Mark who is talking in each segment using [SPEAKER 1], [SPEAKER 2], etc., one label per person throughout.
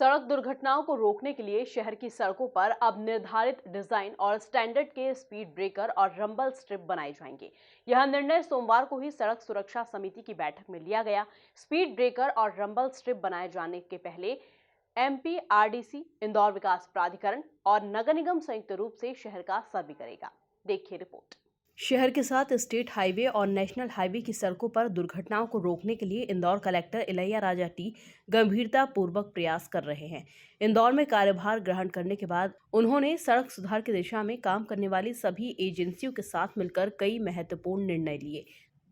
[SPEAKER 1] सड़क दुर्घटनाओं को रोकने के लिए शहर की सड़कों पर अब निर्धारित डिजाइन और स्टैंडर्ड के स्पीड ब्रेकर और रंबल स्ट्रिप बनाए जाएंगे। यह निर्णय सोमवार को ही सड़क सुरक्षा समिति की बैठक में लिया गया। स्पीड ब्रेकर और रंबल स्ट्रिप बनाए जाने के पहले एमपीआरडीसी, इंदौर विकास प्राधिकरण और नगर निगम संयुक्त रूप से शहर का सर्वे करेगा। देखिए रिपोर्ट। शहर के साथ स्टेट हाईवे और नेशनल हाईवे की सड़कों पर दुर्घटनाओं को रोकने के लिए इंदौर कलेक्टर इलैया राजा टी गंभीरता पूर्वक प्रयास कर रहे हैं। इंदौर में कार्यभार ग्रहण करने के बाद उन्होंने सड़क सुधार की दिशा में काम करने वाली सभी एजेंसियों के साथ मिलकर कई महत्वपूर्ण निर्णय लिए,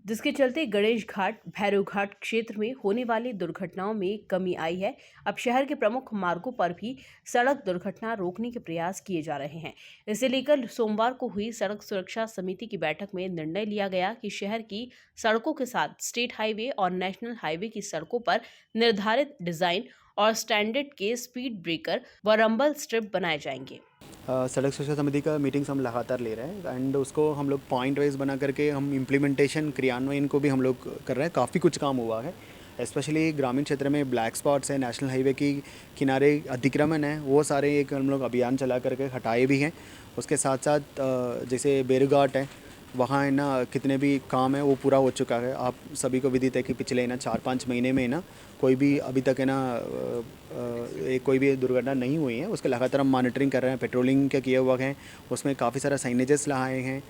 [SPEAKER 1] जिसके चलते गणेश घाट, भैरव घाट क्षेत्र में होने वाली दुर्घटनाओं में कमी आई है। अब शहर के प्रमुख मार्गों पर भी सड़क दुर्घटना रोकने के प्रयास किए जा रहे हैं। इसे लेकर सोमवार को हुई सड़क सुरक्षा समिति की बैठक में निर्णय लिया गया कि शहर की सड़कों के साथ स्टेट हाईवे और नेशनल हाईवे की सड़कों पर निर्धारित डिजाइन और स्टैंडर्ड के स्पीड ब्रेकर व रंबल स्ट्रिप बनाए जाएंगे।
[SPEAKER 2] सड़क सुरक्षा समिति का मीटिंग्स हम लगातार ले रहे हैं एंड उसको हम लोग पॉइंट वाइज बना करके हम इम्प्लीमेंटेशन क्रियान्वयन को भी हम लोग कर रहे हैं। काफ़ी कुछ काम हुआ है, स्पेशली ग्रामीण क्षेत्र में ब्लैक स्पॉट्स है, नेशनल हाईवे की किनारे अतिक्रमण है, वो सारे एक हम लोग अभियान चला करके हटाए भी हैं। उसके साथ साथ जैसे बेरुघाट है, वहाँ है ना कितने भी काम है वो पूरा हो चुका है। आप सभी को विदित है कि पिछले ना 4-5 महीने में ना कोई भी अभी तक है ना कोई भी दुर्घटना नहीं हुई है। उसके लगातार हम मॉनिटरिंग कर रहे हैं, पेट्रोलिंग के किए हुए हैं, उसमें काफ़ी सारा साइनेजेस लगाए हैं।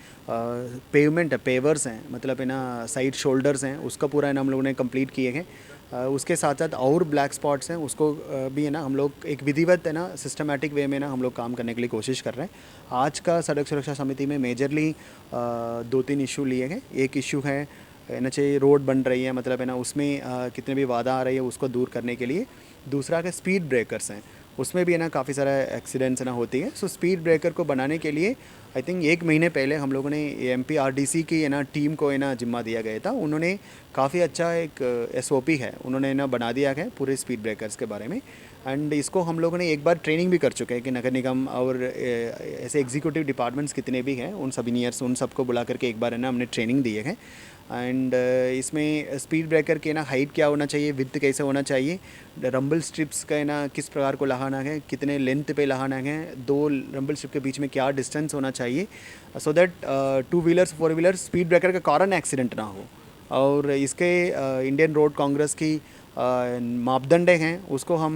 [SPEAKER 2] पेवमेंट है, पेवर्स हैं, मतलब है ना साइड शोल्डर्स हैं, उसका पूरा है ना हम लोगों ने कंप्लीट किए हैं। उसके साथ साथ और ब्लैक स्पॉट्स हैं, उसको भी है ना हम लोग एक विधिवत है ना सिस्टमैटिक वे में ना हम लोग काम करने के लिए कोशिश कर रहे हैं। आज का सड़क सुरक्षा समिति में मेजरली 2-3 इशू लिए हैं। एक इशू है एनएचए रोड बन रही है, मतलब है ना उसमें कितने भी बाधा आ रही है उसको दूर करने के लिए। दूसरा के स्पीड ब्रेकर्स हैं, उसमें भी है ना काफ़ी सारा एक्सीडेंट्स ना होती है। सो स्पीड ब्रेकर को बनाने के लिए आई थिंक 1 महीने पहले हम लोगों ने एमपीआरडीसी की है ना टीम को है ना जिम्मा दिया गया था। उन्होंने काफ़ी अच्छा एक एसओपी है उन्होंने ना बना दिया है पूरे स्पीड ब्रेकर्स के बारे में। एंड इसको हम लोगों ने एक बार ट्रेनिंग भी कर चुके हैं कि नगर निगम और ऐसे एग्जीक्यूटिव डिपार्टमेंट्स कितने भी हैं उन सब इंजीनियर्स उन सबको बुला करके एक बार है ना हमने ट्रेनिंग दी है। एंड इसमें स्पीड ब्रेकर के ना हाइट क्या होना चाहिए, विड्थ कैसे होना चाहिए, रंबल स्ट्रिप्स का ना किस प्रकार को लगाना है, कितने लेंथ पे लगाना है, 2 रंबल स्ट्रिप के बीच में क्या डिस्टेंस होना चाहिए, so that 2 wheelers 4 wheelers speed breaker के कारण एक्सीडेंट ना हो। और इसके इंडियन रोड कांग्रेस की मापदंड हैं उसको हम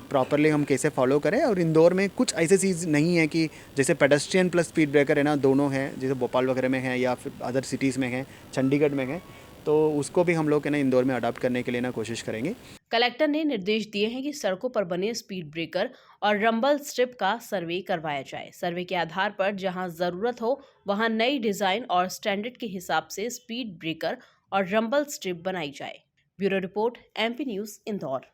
[SPEAKER 2] प्रॉपरली हम कैसे फॉलो करें। और इंदौर में कुछ ऐसी चीज़ नहीं है कि जैसे पेडेस्ट्रियन प्लस स्पीड ब्रेकर है ना दोनों हैं, जैसे भोपाल वगैरह में है या फिर अदर सिटीज़ में है, चंडीगढ़ में है, तो उसको भी हम लोग है ना इंदौर में अडॉप्ट करने के लिए ना कोशिश करेंगे।
[SPEAKER 1] कलेक्टर ने निर्देश दिए हैं कि सड़कों पर बने स्पीड ब्रेकर और रंबल स्ट्रिप का सर्वे करवाया जाए। सर्वे के आधार पर जहां जरूरत हो वहां नई डिजाइन और स्टैंडर्ड के हिसाब से स्पीड ब्रेकर और रंबल स्ट्रिप बनाई जाए। Bureau report, MP news, Indore.